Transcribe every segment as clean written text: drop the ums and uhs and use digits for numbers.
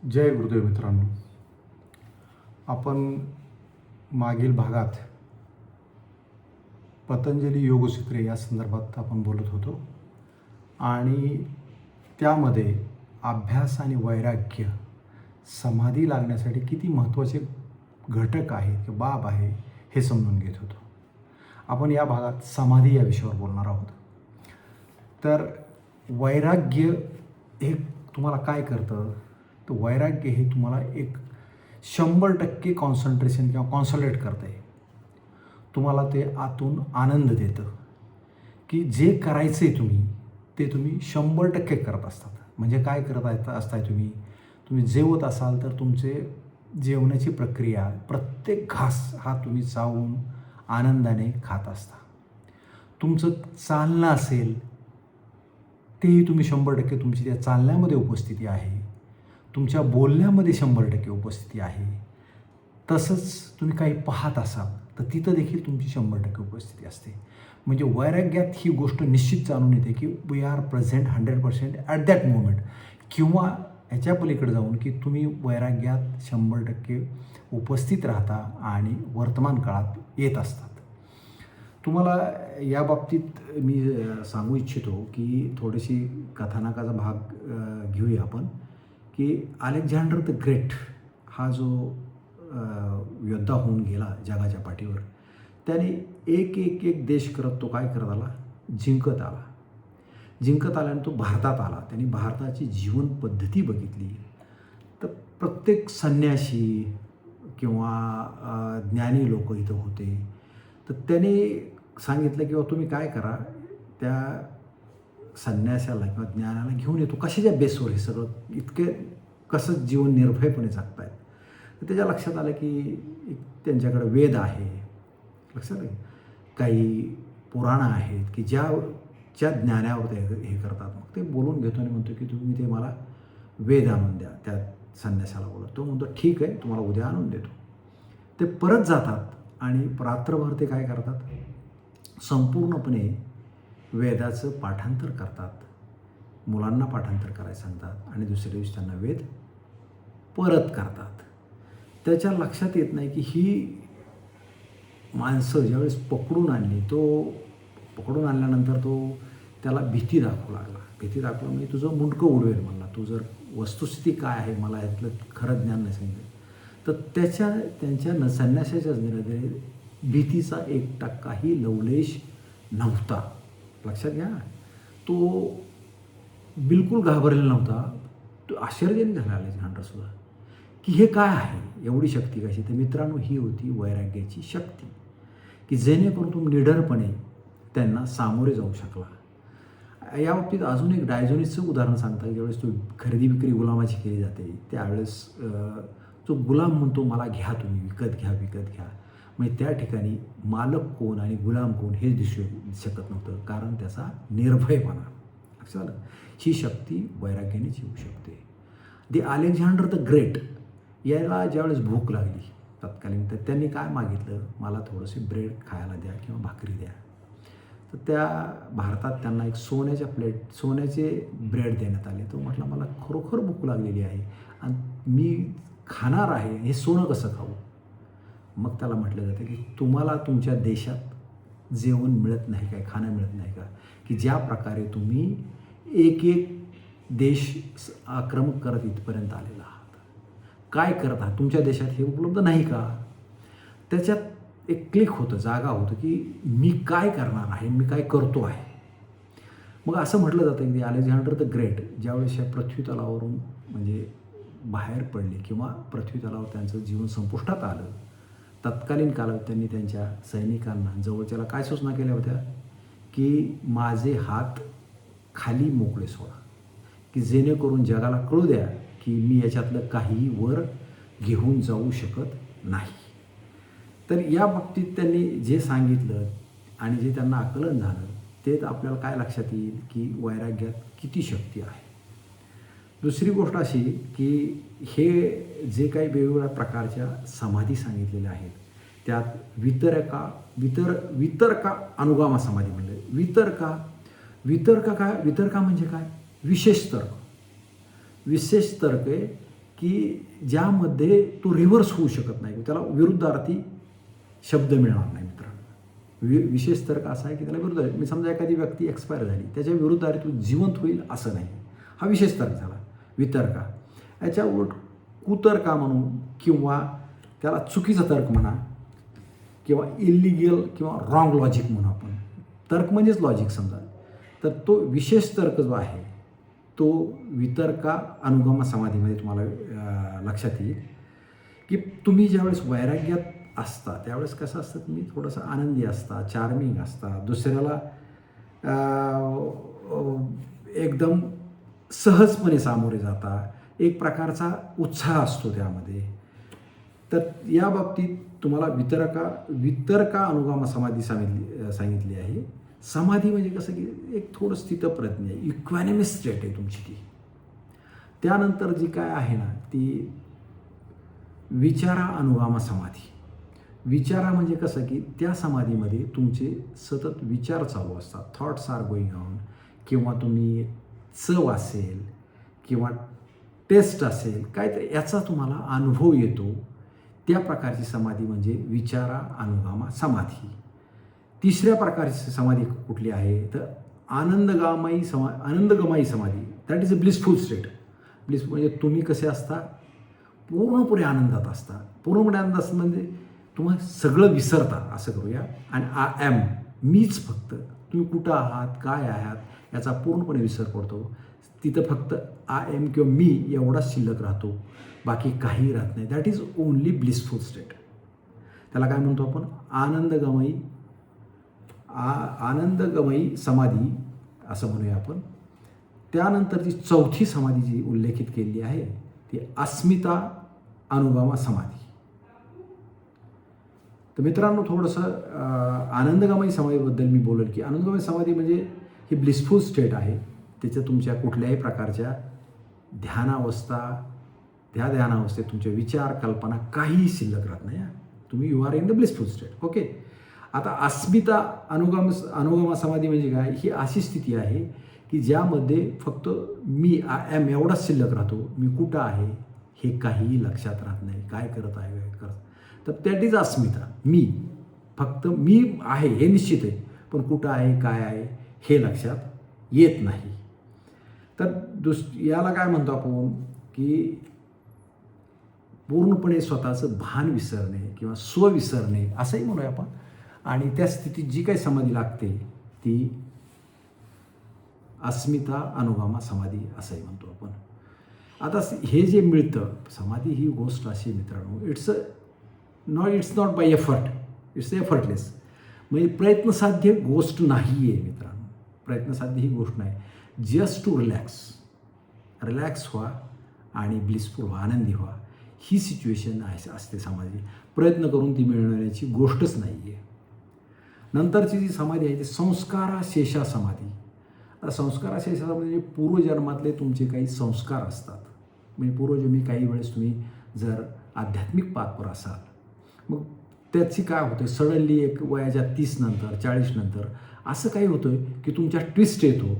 जय गुरुदेव मित्रांनो. आपण मागील भागात पतंजली योगसूत्रे या संदर्भात आपण बोलत होतो आणि त्यामध्ये अभ्यास आणि वैराग्य समाधी लागण्यासाठी किती महत्त्वाचे घटक आहेत किंवा बाब आहे हे समजून घेत होतो. आपण या भागात समाधी या विषयावर बोलणार आहोत. तर वैराग्य हे तुम्हाला काय करतं, तर वैराग्य हे तुम्हाला एक 100% कॉन्सन्ट्रेशन किंवा कॉन्सन्ट्रेट करतं आहे. तुम्हाला ते आतून आनंद देतं की जे करायचं आहे ते तुम्ही 100% करत असतात. म्हणजे काय करत असताय तुम्ही जेवत असाल तर तुमचे जेवणाची प्रक्रिया प्रत्येक घास हा तुम्ही चावून आनंदाने खात असता. तुमचं चालणं असेल तेही तुम्ही 100% तुमची त्या चालण्यामध्ये उपस्थिती आहे. तुमच्या बोलण्यामध्ये 100% उपस्थिती आहे. तसंच तुम्ही काही पाहत असाल तर तिथं देखील तुमची 100% उपस्थिती असते. म्हणजे वैराग्यात ही गोष्ट निश्चित जाणून येते की we are present 100% at that moment. किंवा ह्याच्या पलीकडे जाऊन की तुम्ही वैराग्यात 100% उपस्थित राहता आणि वर्तमान काळात येत असतात. तुम्हाला या बाबतीत मी सांगू इच्छितो की थोडीशी कथानकाचा भाग घेऊया आपण. की अलेक्झांडर द ग्रेट हा जो योद्धा होऊन गेला जगाच्या पाठीवर, त्याने एक देश करत तो काय करत आला, जिंकत आल्याने तो भारतात आला. त्यांनी भारताची जीवन पद्धती बघितली. तर प्रत्येक संन्यासी किंवा ज्ञानी लोक इथं होते. तर त्याने सांगितलं की तुम्ही काय करा, त्या संन्यासाला किंवा ज्ञानाला घेऊन येतो. कशाच्या बेसवर हे सगळं इतके कसं जीवन निर्भयपणे जगतायत. तर त्याच्या लक्षात आलं की त्यांच्याकडे वेद आहे, लक्षात आहे, काही पुराणं आहेत की ज्या ज्ञानावर ते हे करतात. मग ते बोलून घेतो आणि म्हणतो की तुम्ही ते मला वेद आणून द्या. त्या संन्यासाला बोलत तो म्हणतो ठीक आहे, तुम्हाला उद्या आणून देतो. ते परत जातात आणि रात्रभर ते काय करतात, संपूर्णपणे वेदाचं पाठांतर करतात. मुलांना पाठांतर करायला सांगतात आणि दुसऱ्या दिवशी त्यांना वेद परत करतात. त्याच्या लक्षात येत नाही की ही माणसं ज्यावेळेस पकडून आणल्यानंतर तो त्याला भीती दाखवू लागला. म्हणजे तुझं मुंडकं उडवेल म्हणला, तू जर वस्तुस्थिती काय आहे मला यातलं खरं ज्ञान नाही सांगितलं. तर त्यांच्या संन्यासाच्या नजरेत भीतीचा 1% लवलेश नव्हता. लक्षात घ्या, तो बिलकुल घाबरलेला नव्हता. तो आश्चर्याने झाला अलेक्झांडरसुद्धा की हे काय आहे, एवढी शक्ती कशी. तर मित्रांनो, ही होती वैराग्याची शक्ती की जेणेकरून तुम्ही निडरपणे त्यांना सामोरे जाऊ शकला. या बाबतीत अजून एक डायझोनिसचं उदाहरण सांगता. ज्यावेळेस तो खरेदी विक्री गुलामाची केली जाते त्यावेळेस जो गुलाम म्हणतो मला घ्या, तुम्ही विकत घ्या. म्हणजे त्या ठिकाणी मालक कोण आणि गुलाम कोण हे दिसू शकत नव्हतं, कारण त्याचा निर्भयपणा. लक्षात आलं. ही शक्ती वैराग्यानेच येऊ शकते. अलेक्झांडर द ग्रेट याला ज्यावेळेस भूक लागली तत्कालीन, तर त्यांनी काय मागितलं, मला थोडंसे ब्रेड खायला द्या किंवा भाकरी द्या. तर त्या भारतात त्यांना एक सोन्याचे ब्रेड देण्यात आले. तो म्हटला मला खरोखर भूक लागलेली आहे आणि मी खाणार आहे, हे सोनं कसं खाऊ. मग त्याला म्हटलं जातं की तुम्हाला तुमच्या देशात जेवण मिळत नाही काय, खाणं मिळत नाही का, की ज्या प्रकारे तुम्ही एक देश आक्रमक करत इथपर्यंत आलेला आहात. काय करत आहात, तुमच्या देशात हे उपलब्ध नाही का. त्याच्यात एक क्लिक होतं, जागा होतं की मी काय करणार आहे, मी काय करतो आहे. मग असं म्हटलं जातं की अलेक्झांडर द ग्रेट ज्यावेळेस या पृथ्वी तलावरून म्हणजे बाहेर पडले किंवा पृथ्वी तलावर त्यांचं जीवन संपुष्टात आलं, तत्कालीन कालावधीत त्यांनी त्यांच्या सैनिकांना जवळच्याला काय सूचना केल्या होत्या की माझे हात खाली मोकळे सोडा, की जेणेकरून जगाला कळू द्या की मी याच्यातलं काहीही वर घेऊन जाऊ शकत नाही. तर या बाबतीत त्यांनी जे सांगितलं आणि जे त्यांना आकलन झालं ते आपल्याला काय लक्षात येईल की वैराग्यात किती शक्ती आहे. दुसरी गोष्ट अशी की हे जे काही वेगवेगळ्या प्रकारच्या समाधी सांगितलेल्या आहेत त्यात वितर्का अनुगामा समाधी म्हणजे वितर्का म्हणजे काय, विशेष तर्क आहे की ज्यामध्ये तो रिव्हर्स होऊ शकत नाही, त्याला विरुद्धार्थी शब्द मिळणार नाही मित्रांनो. विशेष तर्क असा आहे की त्याला विरुद्ध, मी समजा एखादी व्यक्ती एक्सपायर झाली, त्याच्या विरुद्धार्थी तो जिवंत होईल असं नाही, हा विशेष तर्क झाला. वितर्का याच्या उलट कुतर्का म्हणू किंवा त्याला चुकीचा तर्क म्हणा किंवा इलिगल किंवा रॉंग लॉजिक म्हणू आपण. तर्क म्हणजेच लॉजिक समजा. तर तो विशेष तर्क जो आहे तो वितर्का अनुगमा समाधीमध्ये तुम्हाला लक्षात येईल की तुम्ही ज्यावेळेस वैराग्यात असता त्यावेळेस कसं असतं, तुम्ही थोडंसं आनंदी असता, चार्मिंग असता, दुसऱ्याला एकदम सहजपणे सामोरे जाता, एक प्रकारचा उत्साह असतो त्यामध्ये. तर या बाबतीत तुम्हाला वितर्का अनुगमा समाधी सांगितली आहे. समाधी म्हणजे कसं की एक थोडं स्थितप्रज्ञ आहे, इक्वॅनिमस स्टेट आहे तुमची ती. त्यानंतर जी काय आहे ना ती विचारा अनुगामा समाधी. विचारा म्हणजे कसं की त्या समाधीमध्ये तुमचे सतत विचार चालू असतात, थॉट्स आर गोईंग ऑन, किंवा तुम्ही चव असेल किंवा टेस्ट असेल काय तर याचा तुम्हाला अनुभव येतो. त्या प्रकारची समाधी म्हणजे विचारा अनुगामा समाधी. तिसऱ्या प्रकारची समाधी कुठली आहे तर आनंदगमाई समाधी. That is a blissful state. Bliss म्हणजे तुम्ही कसे असता, पूर्णपणे आनंदात असता. पूर्णपणे आनंद असतं म्हणजे तुम्हाला सगळं विसरता असं करूया. आणि आय एम, मीच फक्त, तुम्ही कुठं आहात काय आहात याचा पूर्णपणे विसर पडतो. तिथं फक्त आय एम किंवा मी एवढाच शिल्लक राहतो, बाकी काही राहत नाही. That is only blissful state. त्याला काय म्हणतो आपण आनंदगमयी समाधी असं म्हणूया आपण. त्यानंतरची चौथी समाधी जी उल्लेखित केलेली आहे ती अस्मिता अनुगमा समाधी. तर मित्रांनो थोडंसं आनंदगमयी समाधीबद्दल मी बोलेल की आनंदगमयी समाधी म्हणजे ही ब्लिसफुल स्टेट आहे. त्याच्या तुमच्या कुठल्याही प्रकारच्या त्या ध्यानावस्थेत तुमचे विचार कल्पना काहीही शिल्लक राहत नाही. तुम्ही you are in the blissful state. Okay. आता अस्मिता अनुगमा समाधी म्हणजे काय, ही अशी स्थिती आहे की ज्यामध्ये फक्त मी आय एम एवढाच शिल्लक राहतो. मी कुठं आहे हे काहीही लक्षात राहत नाही, काय करत आहे काय करत. तर दॅट इज अस्मिता. मी फक्त मी आहे हे निश्चित आहे, पण कुठं आहे काय आहे हे लक्षात येत नाही. तर याला काय म्हणतो आपण की पूर्णपणे स्वतःचं भान विसरणे किंवा स्वविसरणे असंही म्हणूया आपण. आणि त्या स्थितीत जी काही समाधी लागते ती अस्मिता अनुगामा समाधी असंही म्हणतो आपण. आता हे जे मिळतं, समाधी ही गोष्ट अशी मित्रांनो, it's not bye effort, it's effortless. म्हणजे प्रयत्नसाध्य गोष्ट नाही आहे मित्रांनो, प्रयत्नसाध्य ही गोष्ट नाही. जस्ट टू रिलॅक्स व्हा आणि ब्लिसफुल व्हा, आनंदी व्हा. ही सिच्युएशन असते समाधी. प्रयत्न करून ती मिळवण्याची गोष्टच नाही आहे. नंतरची जी समाधी आहे ती संस्काराशेषा समाधी. आता संस्काराशेषा म्हणजे पूर्वजन्मातले तुमचे काही संस्कार असतात. म्हणजे पूर्वजन्मी काही वेळेस तुम्ही जर आध्यात्मिक पाथवर असाल, मग त्याची काय होतं, सडनली एक वयाच्या 30 नंतर 40 नंतर असं काही होतं की तुमच्या ट्विस्ट येतो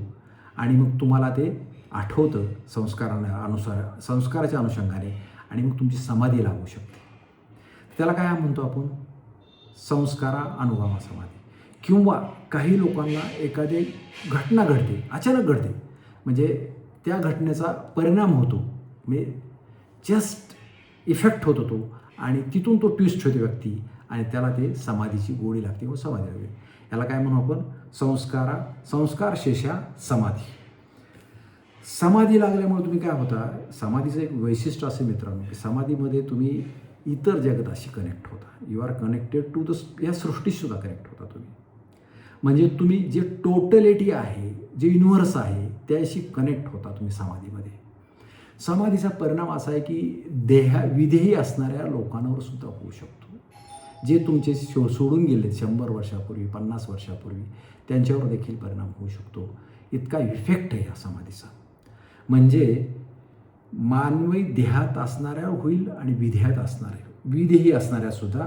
आणि मग तुम्हाला ते आठवतं संस्काराच्या अनुषंगाने आणि मग तुमची समाधी लागू शकते. त्याला काय म्हणतो आपण संस्कारा अनुगमा समाधी. किंवा काही लोकांना एखादी घटना घडते, अचानक घडते, म्हणजे त्या घटनेचा परिणाम होतो, म्हणजे जस्ट इफेक्ट होतो तो आणि तिथून तो ट्विस्ट होते व्यक्ती आणि त्याला ते समाधीची गोडी लागते व समाधी लागते. याला काय म्हणू आपण संस्कारशेषा समाधी. समाधी लागल्यामुळे तुम्ही काय होता, समाधीचं एक वैशिष्ट्य असे मित्रांनो की समाधीमध्ये तुम्ही इतर जगताशी कनेक्ट होता. यू आर कनेक्टेड टू या सृष्टीसुद्धा कनेक्ट होता तुम्ही. म्हणजे तुम्ही जे टोटलिटी आहे, जे युनिव्हर्स आहे त्याशी कनेक्ट होता तुम्ही समाधीमध्ये. समाधीचा परिणाम असा आहे की विधेयी असणाऱ्या लोकांवर सुद्धा होऊ शकतो. जे तुमचे सोडून गेले 100 वर्षापूर्वी 50 वर्षापूर्वी त्यांच्यावर देखील परिणाम होऊ शकतो. इतका इफेक्ट आहे या समाधीचा. म्हणजे मानवी देहात असणाऱ्या होईल आणि विधेयी असणाऱ्या सुद्धा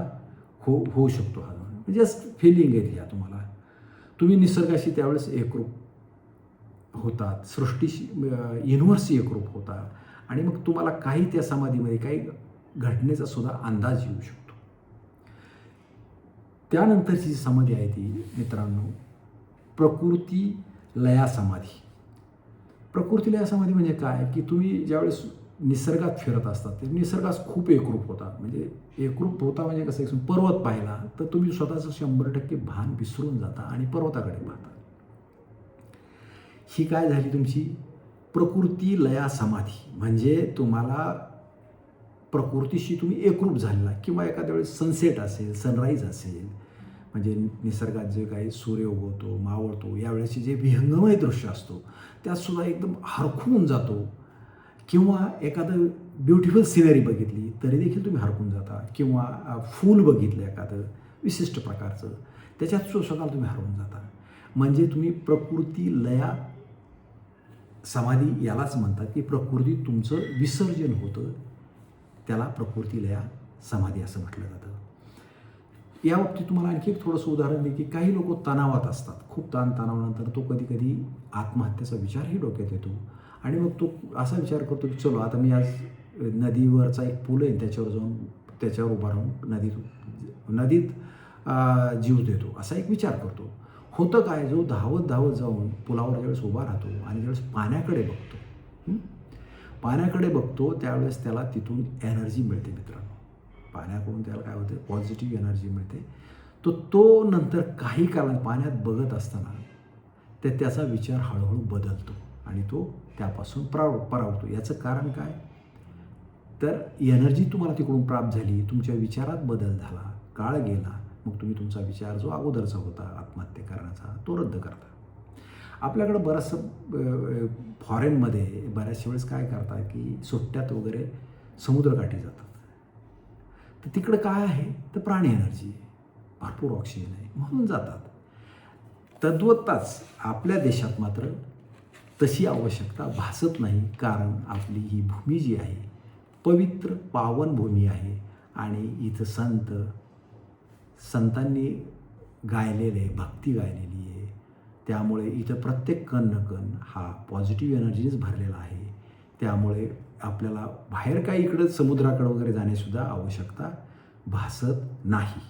होऊ शकतो. हा जस्ट फिलिंग आहे या तुम्हाला. तुम्ही निसर्गाशी त्यावेळेस एकरूप होतात, सृष्टीशी युनिव्हर्सशी एकरूप होता आणि मग तुम्हाला काही त्या समाधीमध्ये काही घटनेचा सुद्धा अंदाज येऊ शकतो. त्यानंतरची जी समाधी आहे ती मित्रांनो प्रकृती लया समाधी. प्रकृती लया समाधी म्हणजे काय की तुम्ही ज्यावेळेस निसर्गात फिरत असतात ते निसर्गात खूप एकरूप होता. म्हणजे एकरूप होता म्हणजे कसं एक पर्वत पाहिला तर तुम्ही स्वतःचं 100% भान विसरून जाता आणि पर्वताकडे पाहता. ही काय झाली तुमची प्रकृती लया समाधी. म्हणजे तुम्हाला प्रकृतीशी तुम्ही एकरूप झालेला किंवा एखाद्या वेळेस सनसेट असेल सनराईज असेल म्हणजे निसर्गात जे काही सूर्य उगवतो मावळतो यावेळेची जे विहंगमय दृश्य असतो त्यातसुद्धा एकदम हरखून जातो. किंवा एखादं ब्युटिफुल सिनरी बघितली तरी देखील तुम्ही हरकून जाता. किंवा फूल बघितलं एखादं विशिष्ट प्रकारचं त्याच्यात स्वतःला तुम्ही हरवून जाता. म्हणजे तुम्ही प्रकृती लया समाधी यालाच म्हणतात की प्रकृती तुमचं विसर्जन होतं. त्याला प्रकृती लया समाधी असं म्हटलं जातं. या बाबतीत तुम्हाला आणखी एक थोडंसं उदाहरण दे की काही लोक तणावात असतात. खूप ताणतणावानंतर तो कधी कधी आत्महत्येचा विचारही डोक्यात येतो आणि मग तो असा विचार करतो की चलो आता मी आज नदीवरचा एक पूल आहे त्याच्यावर उभा राहून नदीत जीव देतो असा एक विचार करतो. होतं काय जो धावत धावत जाऊन पुलावर ज्यावेळेस उभा राहतो आणि ज्यावेळेस पाण्याकडे बघतो त्यावेळेस त्याला तिथून एनर्जी मिळते मित्रांनो. पाण्याकडून त्याला काय होतं पॉझिटिव्ह एनर्जी मिळते. तो नंतर काही काळ पाण्यात बघत असताना त्याचा विचार हळूहळू बदलतो आणि तो त्यापासून परावतो. याचं कारण काय तर एनर्जी तुम्हाला तिकडून प्राप्त झाली तुमच्या विचारात बदल झाला काळ गेला मग तुम्ही तुमचा विचार जो अगोदरचा होता आत्महत्या करण्याचा तो रद्द करता. आपल्याकडं बरंचसं फॉरेनमध्ये बऱ्याचशा वेळेस काय करतात की सुट्ट्यात वगैरे समुद्रकाठी जातात. तर तिकडं काय आहे तर प्राणी एनर्जी भरपूर ऑक्सिजन आहे म्हणून जातात. तद्वत्ताच आपल्या देशात मात्र तशी आवश्यकता भासत नाही. कारण आपली ही भूमी जी आहे पवित्र पावन भूमी आहे आणि इथं संतांनी गायलेले भक्ती गायलेली आहे. त्यामुळे इथं प्रत्येक कण न कण हा पॉझिटिव्ह एनर्जीच भरलेला आहे. त्यामुळे आपल्याला बाहेर काही इकडं समुद्राकडे वगैरे जाण्यासुद्धा आवश्यकता भासत नाही.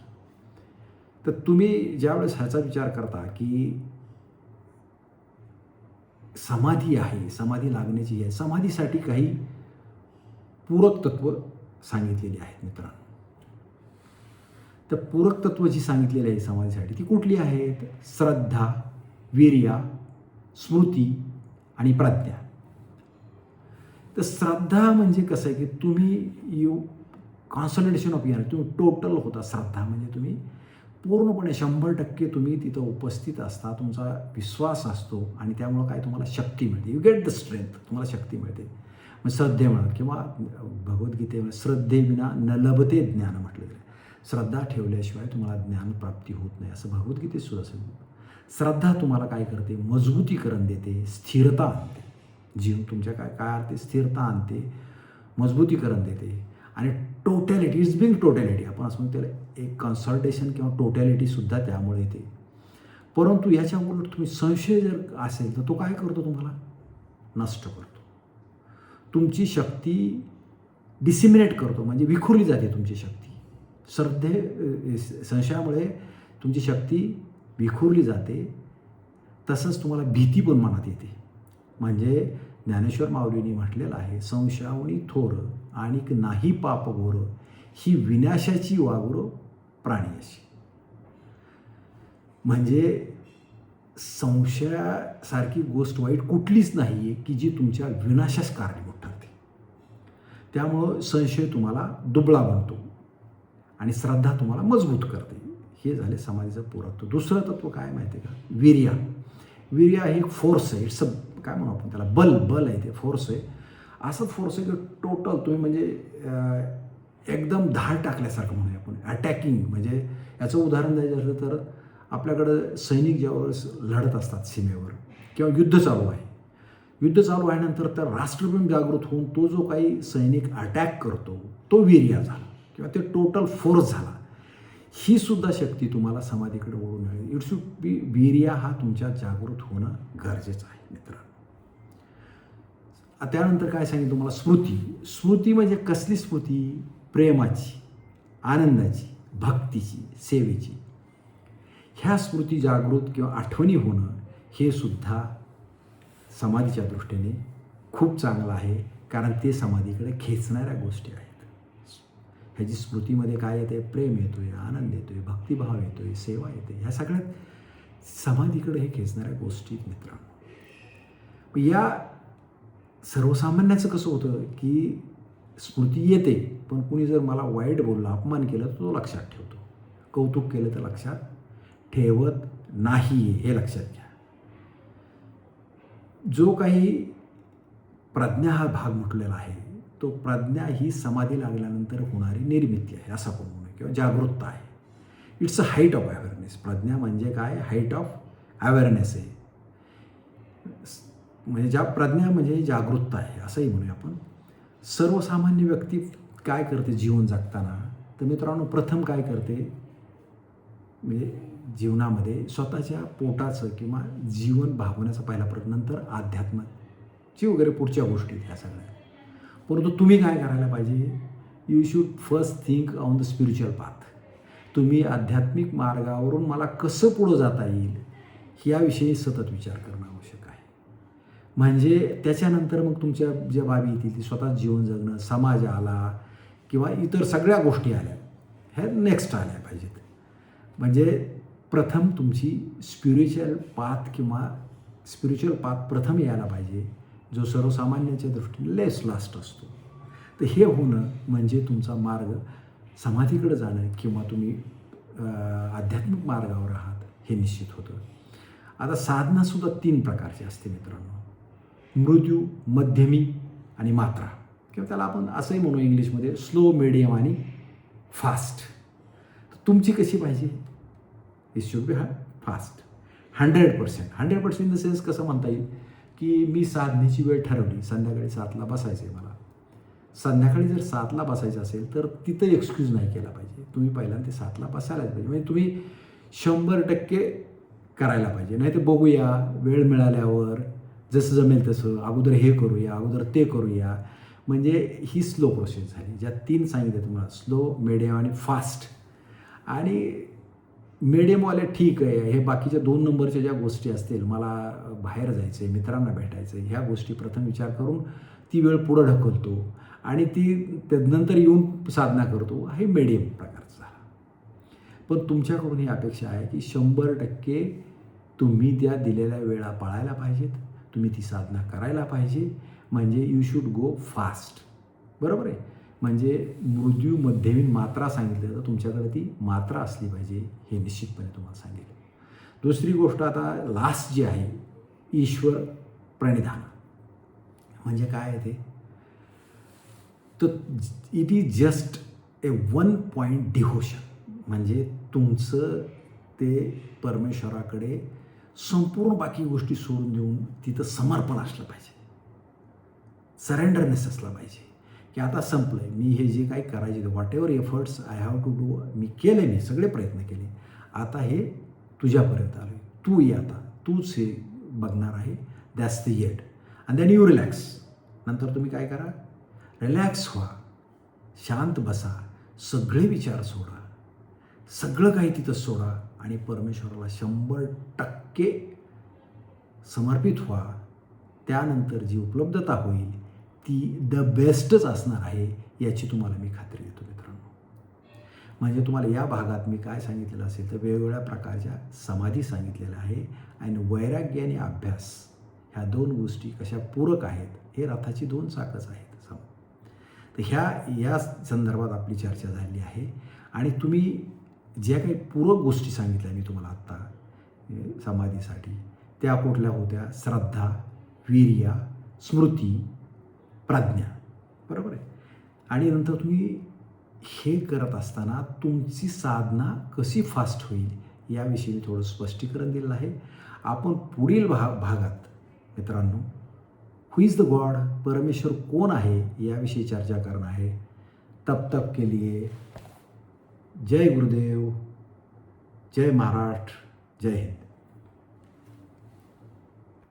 तर तुम्ही ज्यावेळेस ह्याचा विचार करता की समाधी आहे समाधी लागण्याची आहे समाधीसाठी काही पूरक तत्व सांगितलेली आहेत मित्रांनो. तर पूरक तत्व जी सांगितलेली आहे समाधीसाठी ती कुठली आहेत श्रद्धा वीर्या स्मृती आणि प्रज्ञा. तर श्रद्धा म्हणजे कसं आहे की तुम्ही कॉन्सन्ट्रेशन ऑफ एनर्जी तुम्ही टोटल होता. श्रद्धा म्हणजे तुम्ही पूर्णपणे 100% तुम्ही तिथं उपस्थित असता तुमचा विश्वास असतो आणि त्यामुळं काय तुम्हाला शक्ती मिळते. यू गेट द स्ट्रेंथ तुम्हाला शक्ती मिळते. मग श्रद्धेमुळं किंवा भगवद्गीतेमुळे श्रद्धेविना न लभते ज्ञान म्हटलं गेलं. श्रद्धा ठेवल्याशिवाय तुम्हाला ज्ञानप्राप्ती होत नाही असं भगवद्गीतेत सुद्धा सांगितलं. श्रद्धा तुम्हाला काय करते मजबूतीकरण देते स्थिरता आणते. जीवन तुमच्या काय आणते स्थिरता आणते मजबूतीकरण देते आणि टोटॅलिटी इट्स बिंग टोटॅलिटी आपण असं म्हणतो त्याला एक कन्सल्टेशन किंवा टोटॅलिटीसुद्धा त्यामुळे येते. परंतु याच्या उलट तुम्ही संशय जर असेल तर तो काय करतो तुम्हाला नष्ट करतो. तुमची शक्ती डिसिमिनेट करतो म्हणजे विखुरली जाते तुमची शक्ती. संशयामुळे तुमची शक्ती विखुरली जाते. तसंच तुम्हाला भीती पण मनात येते. म्हणजे ज्ञानेश्वर माऊलींनी म्हटलेलं आहे संशयावणी थोर आणि नाही पाप घोर ही विनाशाची वागुर प्राणी अशी. म्हणजे संशयासारखी गोष्ट वाईट कुठलीच नाही आहे की जी तुमच्या विनाशास कारणीभूत ठरते. त्यामुळं संशय तुम्हाला दुबळा बनतो आणि श्रद्धा तुम्हाला मजबूत करते. हे झाले समाधीचं पूरक. दुसरं तत्व काय माहिती आहे का वीर्या. वीर्या ही एक फोर्स आहे. इट्स काय म्हणू आपण त्याला बल आहे ते फोर्स आहे. असं फोर्स आहे की टोटल तुम्ही म्हणजे एकदम धाड टाकल्यासारखं म्हणूया आपण अटॅकिंग. म्हणजे याचं उदाहरण द्यायचं झालं तर आपल्याकडं सैनिक ज्यावेळेस लढत असतात सीमेवर किंवा युद्ध चालू आहे नंतर तर राष्ट्रप्रेम जागृत होऊन तो जो काही सैनिक अटॅक करतो तो वीर्या झाला किंवा ते टोटल फोर्स झाला. ही सुद्धा शक्ती तुम्हाला समाधीकडे ओढून मिळेल. इट शुड बी वीर्या हा तुमच्या जागृत होणं गरजेचं आहे मित्रांनो. त्यानंतर काय सांगितलं तुम्हाला, स्मृती. स्मृती म्हणजे कसली स्मृती? प्रेमाची, आनंदाची, भक्तीची, सेवेची. ह्या स्मृती जागृत किंवा आठवणी होणं हे सुद्धा समाधीच्या दृष्टीने खूप चांगलं आहे, कारण ते समाधीकडे खेचणाऱ्या गोष्टी आहेत. ह्याची स्मृतीमध्ये काय येते? प्रेम येतो आहे, आनंद येतो आहे, भक्तिभाव येतो आहे, सेवा येते. ह्या सगळ्यात समाधीकडे हे खेचणाऱ्या गोष्टी आहेत मित्रांनो. या सर्वसामान्याचं कसं होतं की स्मृती येते, पण कुणी जर मला वाईट बोललं, अपमान केलं तर तो लक्षात ठेवतो, कौतुक केलं तर लक्षात ठेवत नाही, हे लक्षात घ्या. जो काही प्रज्ञा हा भाग म्हटलेला आहे, तो प्रज्ञा ही समाधी लागल्यानंतर होणारी निर्मिती आहे, असं आपण म्हणू, किंवा जागरूकता आहे. It's a height of awareness. Pragya म्हणजे काय? हाईट ऑफ अवेअरनेस आहे. म्हणजे प्रज्ञा म्हणजे जागरूकता आहे, असंही म्हणूया आपण. सर्वसामान्य व्यक्ती काय करते जीवन जगताना? तर मित्रांनो, प्रथम काय करते म्हणजे जीवनामध्ये स्वतःच्या पोटाचं किंवा जीवन भागवण्याचा पहिला प्रयत्न, नंतर अध्यात्माची वगैरे पुढच्या गोष्टी ह्या सगळ्या. परंतु तुम्ही काय करायला पाहिजे? You should first think on the spiritual path. तुम्ही आध्यात्मिक मार्गावरून मला कसं पुढं जाता येईल याविषयी सतत विचार करणं आवश्यक आहे. म्हणजे त्याच्यानंतर मग तुमच्या ज्या बाबी येतील ती स्वतः जीवन जगणं, समाज आला किंवा इतर सगळ्या गोष्टी आल्या, ह्या नेक्स्ट आल्या पाहिजेत. म्हणजे प्रथम तुमची स्पिरिच्युअल पाथ प्रथम यायला पाहिजे, जो सर्वसामान्याच्या दृष्टीने लेस लास्ट असतो. तर हे होणं म्हणजे तुमचा मार्ग समाधीकडे जाणं किंवा तुम्ही आध्यात्मिक मार्गावर आहात हे निश्चित होतं. आता साधनासुद्धा 3 प्रकारची असते मित्रांनो, मृदू, मध्यमी आणि मात्रा, किंवा त्याला आपण असंही म्हणू इंग्लिशमध्ये स्लो, मिडियम आणि फास्ट. तुमची कशी पाहिजे? It should be fast, 100%. 100% in the sense कसं म्हणता येईल की मी साधनेची वेळ ठरवली, संध्याकाळी 7ला बसायचं आहे मला. संध्याकाळी जर 7ला बसायचं असेल तर तिथं एक्सक्यूज नाही केला पाहिजे. तुम्ही पहिल्यांदा ते 7ला बसायलाच पाहिजे. म्हणजे तुम्ही 100% करायला पाहिजे. नाही तर बघूया, वेळ मिळाल्यावर जसं जमेल तसं, अगोदर हे करूया, अगोदर ते करूया. म्हणजे ही स्लो प्रोसेस झाली. ज्या 3 सांगितलं तुम्हाला, स्लो, मिडियम आणि फास्ट. आणि मिडियमवाले ठीक आहे, हे बाकीच्या 2 नंबरच्या ज्या गोष्टी असतील, मला बाहेर जायचं आहे, मित्रांना भेटायचं आहे, ह्या गोष्टी प्रथम विचार करून ती वेळ पुढं ढकलतो आणि ती त्यानंतर येऊन साधना करतो, हे मिडियम प्रकारचं झाला. पण तुमच्याकडून ही अपेक्षा आहे की 100% तुम्ही त्या दिलेल्या वेळा पाळायला पाहिजेत, तुम्ही ती साधना करायला पाहिजे. म्हणजे यू शूड गो फास्ट, बरोबर आहे. म्हणजे मृदू, मध्यमी, मात्रा सांगितलं तर तुमच्याकडे ती मात्रा असली पाहिजे, हे निश्चितपणे तुम्हाला सांगितलं. दुसरी गोष्ट आता लास्ट जी आहे, ईश्वर प्रणिधान. म्हणजे काय आहे ते? तर it is just a 1 point devotion. म्हणजे तुमचं ते परमेश्वराकडे संपूर्ण बाकी गोष्टी सोडून देऊन तिथं समर्पण असलं पाहिजे, सरेंडरनेस असला पाहिजे की आता संपलं आहे, मी हे जे काही करायचे whatever efforts I have to do, मी केले, मी सगळे प्रयत्न केले, आता हे तुझ्यापर्यंत आलो आहे, तू ये, आता तूच हे बघणार आहे. That's the end. And then you relax. नंतर तुम्ही काय करा? रिलॅक्स व्हा, शांत बसा, सगळे विचार सोडा, सगळं काही तिथं सोडा आणि परमेश्वराला 100% समर्पित व्हा. त्यानंतर जी उपलब्धता होईल ती द बेस्टच असणार आहे, याची तुम्हाला मी खात्री देतो मित्रांनो. म्हणजे तुम्हाला या भागात मी काय सांगितलेलं असेल तर वेगवेगळ्या प्रकारच्या समाधी सांगितलेल्या आहे आणि वैराग्य आणि अभ्यास ह्या 2 गोष्टी कशा पूरक आहेत, हे रथाची 2 चाकच आहेत. तर या संदर्भात आपली चर्चा झाली आहे. आणि तुम्ही ज्या काही पूरक गोष्टी सांगितल्या मी तुम्हाला आत्ता समाधीसाठी, त्या कुठल्या होत्या? श्रद्धा, वीर्य, स्मृती, प्रज्ञा, बरोबर आहे. आणि नंतर तुम्ही हे करत असताना तुमची साधना कशी फास्ट होईल याविषयी थोडं स्पष्टीकरण दिलेलं आहे. आपण पुढील भागात मित्रांनो हु इज द गॉड, परमेश्वर कोण आहे याविषयी चर्चा करणार आहे. तब तक के लिए जय गुरुदेव, जय महाराष्ट्र, जय हिंद.